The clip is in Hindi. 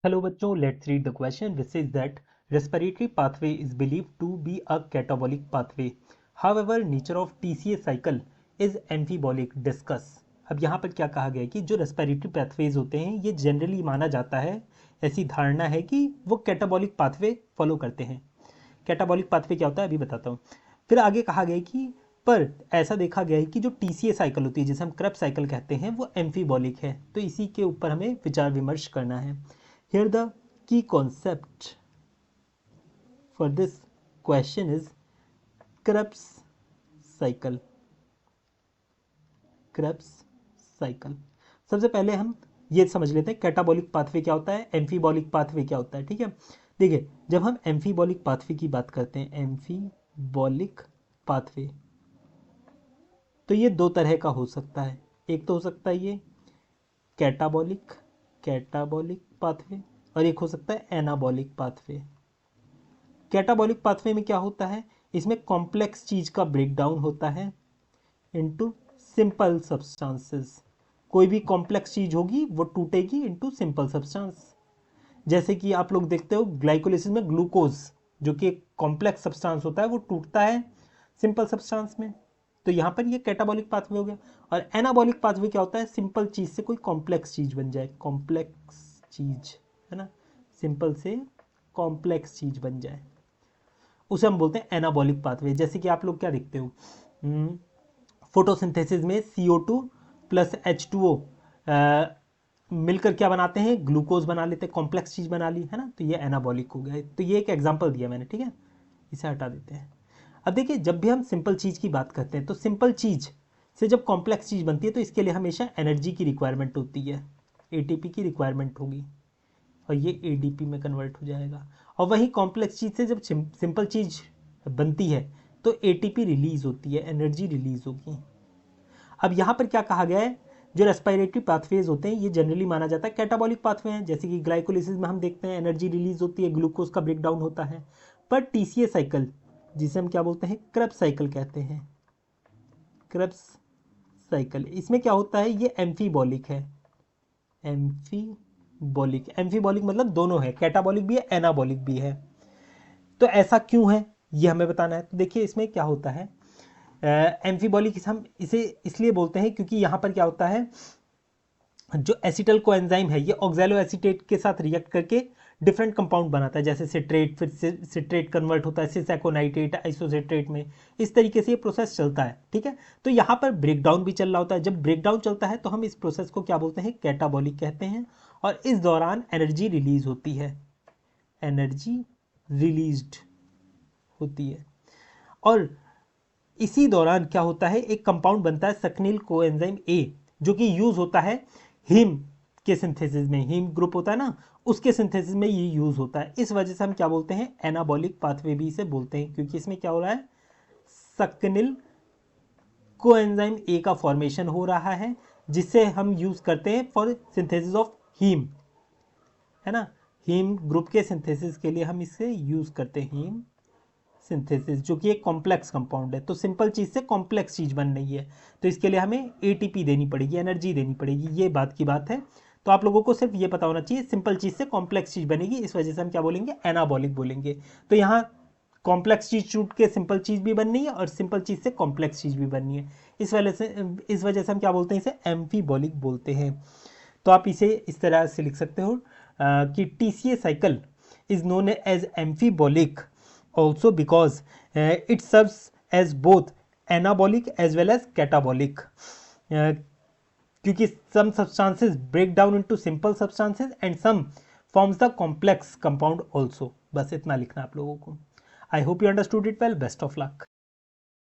Hello बच्चों, let's read the question which says that respiratory pathway is believed to be a catabolic pathway. However, nature of TCA cycle is amphibolic. Discuss. अब यहाँ पर क्या कहा गया है कि जो रेस्पिरेटरी पाथवेज होते हैं ये जनरली माना जाता है, ऐसी धारणा है कि वो कैटाबॉलिक पाथवे फॉलो करते हैं. कैटाबॉलिक पाथवे क्या होता है अभी बताता हूँ. फिर आगे कहा गया है कि पर ऐसा देखा गया है कि जो टीसीए साइकिल होती है जिसे हम क्रेब्स साइकिल कहते हैं वो एम्फीबॉलिक है. तो इसी के ऊपर हमें विचार विमर्श करना है. Here the key concept for this question is Krebs cycle. Krebs cycle. सबसे पहले हम ये समझ लेते हैं कैटाबॉलिक पाथवे क्या होता है, एम्फीबॉलिक पाथवे क्या होता है. ठीक है, देखिए जब हम एम्फीबॉलिक पाथवे की बात करते हैं, एम्फीबॉलिक पाथवे, तो ये दो तरह का हो सकता है. एक तो हो सकता है ये कैटाबॉलिक पाथवे और एक हो सकता है एनाबॉलिक पाथवे. कैटाबॉलिक पाथवे में क्या होता है, इसमें कॉम्प्लेक्स चीज का ब्रेकडाउन होता है इनटू सिंपल सब्सटेंसेस. कोई भी कॉम्प्लेक्स चीज होगी वो टूटेगी इनटू सिंपल सब्सटेंस. जैसे कि आप लोग देखते हो ग्लाइकोलिसिस में ग्लूकोज जो कि एक कॉम्प्लेक्स सब्सटेंस होता है वो टूटता है सिंपल सब्सटेंस में. तो यहाँ पर ये कैटाबॉलिक पाथवे हो गया. और एनाबॉलिक पाथवे क्या होता है, सिंपल चीज से कोई कॉम्प्लेक्स चीज बन जाए, कॉम्प्लेक्स चीज है ना, सिंपल से कॉम्प्लेक्स चीज बन जाए, उसे हम बोलते हैं एनाबॉलिक पाथवे. जैसे कि आप लोग क्या देखते हो, फोटोसिंथेसिस में CO2 प्लस H2O मिलकर क्या बनाते हैं, ग्लूकोज बना लेते हैं, कॉम्प्लेक्स चीज बना ली है ना. तो ये एनाबॉलिक हो गया. तो ये एक एग्जांपल दिया मैंने, ठीक है, इसे हटा देते हैं. अब देखिए जब भी हम सिंपल चीज की बात करते हैं तो सिंपल चीज से जब कॉम्प्लेक्स चीज बनती है तो इसके लिए हमेशा एनर्जी की रिक्वायरमेंट होती है, ATP की रिक्वायरमेंट होगी और ये ADP में कन्वर्ट हो जाएगा. और वही कॉम्प्लेक्स चीज से जब सिंपल चीज बनती है तो ATP रिलीज होती है, एनर्जी रिलीज होगी. अब यहाँ पर क्या कहा गया है, जो रेस्पिरेटरी पाथवेज होते हैं ये जनरली माना जाता है कैटाबॉलिक पाथवे हैं. जैसे कि ग्लाइकोलिसिस में हम देखते हैं एनर्जी रिलीज होती है, ग्लूकोज का ब्रेकडाउन होता है. पर TCA साइकिल जिसे हम क्या बोलते हैं, क्रेब्स साइकिल कहते हैं, क्रेब्स साइकिल, इसमें क्या होता है, ये एम्फीबॉलिक है. एम्फीबॉलिक मतलब दोनों है, कैटाबॉलिक भी है एनाबॉलिक भी है. तो ऐसा क्यों है ये हमें बताना है. तो देखिए इसमें क्या होता है, एम्फीबॉलिक हम इसे इसलिए बोलते हैं क्योंकि यहाँ पर क्या होता है, जो एसिटल कोएंजाइम है ये ऑक्सैलो एसीटेट के साथ रिएक्ट करके डिफरेंट कंपाउंड बनाता है. जैसे सिट्रेट, फिर सिट्रेट कन्वर्ट होता है सिसैकोनाइट्रेट आइसोसिट्रेट में. इस तरीके से ये प्रोसेस चलता है. ठीक है, तो यहाँ पर ब्रेकडाउन भी चल रहा होता है. जब ब्रेकडाउन चलता है तो हम इस प्रोसेस को क्या बोलते हैं, कैटाबॉलिक कहते हैं. और इस दौरान एनर्जी रिलीज होती है, एनर्जी रिलीज्ड होती है. और इसी दौरान क्या होता है, एक कंपाउंड बनता है सक्निल कोएंजाइम A जो कि यूज होता है हीम के सिंथेसिस में. हीम ग्रुप होता है ना, उसके सिंथेसिस में ये यूज होता है. इस वजह से हम क्या बोलते हैं, एनाबॉलिक पाथवे भी इसे बोलते हैं, क्योंकि इसमें क्या हो रहा है, सक्निल कोएंजाइम A का फॉर्मेशन हो रहा है जिससे हम यूज करते हैं फॉर सिंथेसिस ऑफ हीम, है ना. हीम ग्रुप के सिंथेसिस के लिए हम इसे यूज करते हैं, हीम सिंथेसिस, जो कि एक कॉम्प्लेक्स कंपाउंड है. तो सिंपल चीज से कॉम्प्लेक्स चीज बन रही है तो इसके लिए हमें ATP देनी पड़ेगी, एनर्जी देनी पड़ेगी. ये बात की बात है. तो आप लोगों को सिर्फ ये पता होना चाहिए, सिंपल चीज से कॉम्प्लेक्स चीज बनेगी, इस वजह से हम क्या बोलेंगे, एनाबॉलिक बोलेंगे. तो यहाँ कॉम्प्लेक्स चीज छूट के सिंपल चीज भी बननी है और सिंपल चीज से कॉम्प्लेक्स चीज भी बननी है. इस वजह से हम क्या बोलते हैं, इसे एम्फीबॉलिक बोलते हैं. तो आप इसे इस तरह से लिख सकते हो कि TCA cycle is known as amphibolic also because it serves as both anabolic as well as catabolic, क्योंकि some substances break down into simple substances and some forms the complex compound also. बस इतना लिखना आप लोगों को. I hope you understood it well. Best of luck.